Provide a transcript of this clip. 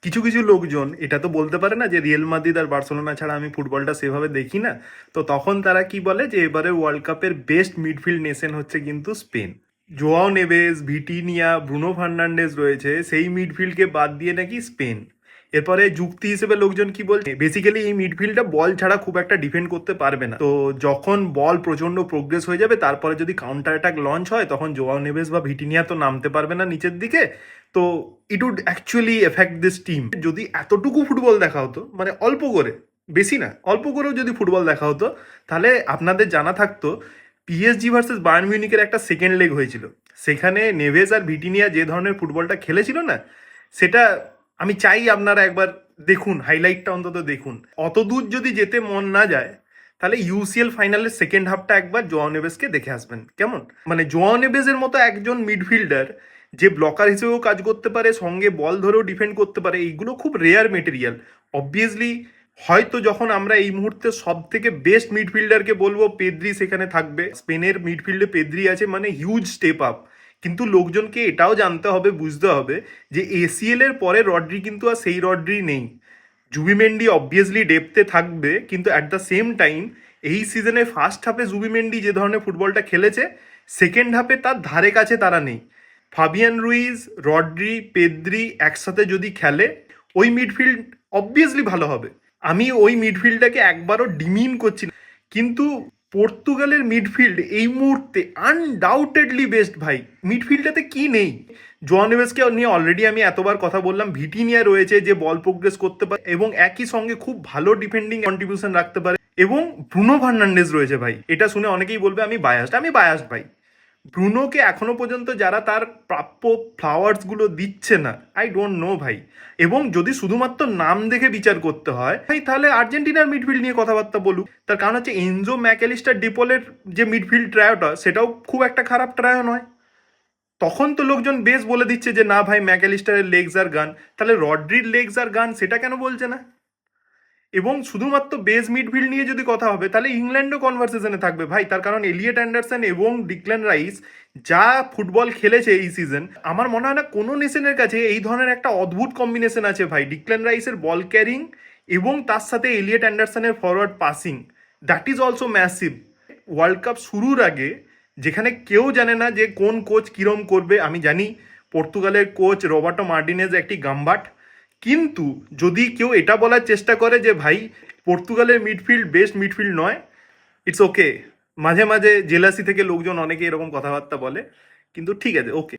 কিছু কিছু লোকজন এটা তো বলতে পারে না যে রিয়েল মাদ্রিদ আর বার্সেলোনা ছাড়া আমি ফুটবলটা সেভাবে দেখি না। তো তখন তারা কি বলে যে এবারে ওয়ার্ল্ড কাপের বেস্ট মিডফিল্ড নেশন হচ্ছে কিন্তু Spain. Joao Neves, Vitinha, Bruno Fernandes রয়েছে, সেই মিডফিল্ডকে বাদ দিয়ে নাকি স্পেন। এরপরে যুক্তি হিসেবে লোকজন কি বলছে, বেসিক্যালি এই মিডফিল্ডটা বল ছাড়া খুব একটা ডিফেন্ড করতে পারবে না। তো যখন বল প্রচন্ড প্রোগ্রেস হয়ে যাবে, তারপরে যদি কাউন্টার অ্যাটাক লঞ্চ হয়, তখন জোয়াও নেভেস বা ভিটিনিয়া তো নামতে পারবে না নিচের দিকে। তো it would actually affect this team. যদি এতটুকু ফুটবল দেখা হতো, মানে অল্প করে, বেশি না, অল্প করেও যদি ফুটবল দেখা হতো, তাহলে আপনাদের জানা থাকতো পিএসজি ভার্সেস বায়ার্ন মিউনিকের একটা সেকেন্ড লেগ হয়েছিল, সেখানে নেভেস আর ভিটিনিয়া যে ধরনের ফুটবলটা খেলেছিল না, সেটা আমি চাই আপনারা একবার দেখুন, হাইলাইটটা অন্তত দেখুন। অত দূর যদি যেতে মন না যায়, তাহলে ইউসিএল ফাইনালের সেকেন্ড হাফটা একবার জোয়াও নেভেসকে দেখে আসবেন, কেমন? মানে জোয়াও নেভেসের মতো একজন মিডফিল্ডার যে ব্লকার হিসেবেও কাজ করতে পারে, সঙ্গে বল ধরেও ডিফেন্ড করতে পারে, এইগুলো খুব রেয়ার মেটেরিয়াল। অবভিয়াসলি হয়তো যখন আমরা এই মুহূর্তে সব থেকে বেস্ট মিডফিল্ডারকে বলবো পেদ্রি সেখানে থাকবে, স্পেনের মিডফিল্ডে পেদ্রি আছে মানে হিউজ স্টেপ আপ। কিন্তু লোকজনকে এটাও জানতে হবে, বুঝতে হবে যে এসিএল এর পরে রড্রি কিন্তু আর সেই রড্রি নেই। জুবিমেন্ডি অবভিয়াসলি ডেপথে থাকবে, কিন্তু অ্যাট দ্য সেম টাইম এই সিজনে ফার্স্ট হাফে জুবিমেন্ডি যে ধরনের ফুটবলটা খেলেছে, সেকেন্ড হাফে তার ধারে কাছে তারা নেই। ফাবিয়ান রুইজ, রড্রি, পেদ্রি একসাথে যদি খেলে, ওই মিডফিল্ড অবভিয়াসলি ভালো হবে। আমি ওই মিডফিল্ডটাকে একবারও ডিমিন করছি না, কিন্তু পর্তুগালের মিডফিল্ড এই মুহূর্তে আনডাউটেডলি বেস্ট ভাই। মিডফিল্ডটাতে কি নেই? জোয়াও নেভেসকে নিয়ে অলরেডি আমি এতবার কথা বললাম, ভিটিনিয়া রয়েছে যে বল প্রোগ্রেস করতে পারে এবং একই সঙ্গে খুব ভালো ডিফেন্ডিং কন্ট্রিবিউশন রাখতে পারে, এবং ব্রুনো ফার্নান্ডেজ রয়েছে ভাই। এটা শুনে অনেকেই বলবে আমি বায়াসড, আমি বায়াসড ভাই। ব্রুনোকে এখনো পর্যন্ত যারা তার প্রাপ্য ফ্লাওয়ার্সগুলো দিচ্ছে না, আই ডোন্ট নো ভাই। এবং যদি শুধুমাত্র নাম দেখে বিচার করতে হয় ভাই, তাহলে আর্জেন্টিনার মিডফিল্ড নিয়ে কথাবার্তা বলুক। তার কারণ হচ্ছে এনজো ম্যাকেলিস্টার ডিপোলের যে মিডফিল্ড ট্রায়োটা, সেটাও খুব একটা খারাপ ট্রায়ো নয়। তখন তো লোকজন বেশ বলে দিচ্ছে যে না ভাই, ম্যাকেলিস্টারের লেগস আর গান, তাহলে রড্রির লেগস আর গান সেটা কেন বলছে না? এবং শুধুমাত্র বেস মিডফিল্ড নিয়ে যদি কথা হবে, তাহলে ইংল্যান্ডও কনভারসেশনে থাকবে ভাই। তার কারণ এলিয়েট অ্যান্ডারসন এবং ডিক্ল্যান রাইস যা ফুটবল খেলেছে এই সিজন, আমার মনে হয় না কোনো নেশনের কাছে এই ধরনের একটা অদ্ভুত কম্বিনেশন আছে ভাই। ডিক্ল্যান রাইসের বল ক্যারিং এবং তার সাথে এলিয়েট অ্যান্ডারসনের forward passing, that is also massive. World cup শুরুর আগে, যেখানে কেউ জানে না যে কোন কোচ কিরম করবে, আমি জানি পর্তুগালের কোচ রবার্টো মার্টিনেজ একটি গাম্বাট, কিন্তু যদি কেউ এটা বলার চেষ্টা করে যে ভাই পর্তুগালের মিডফিল্ড বেস্ট মিডফিল্ড নয়, ইটস ওকে। মাঝে মাঝে জেলাসি থেকে লোকজন অনেকে এরকম কথাবার্তা বলে, কিন্তু ঠিক আছে, ওকে।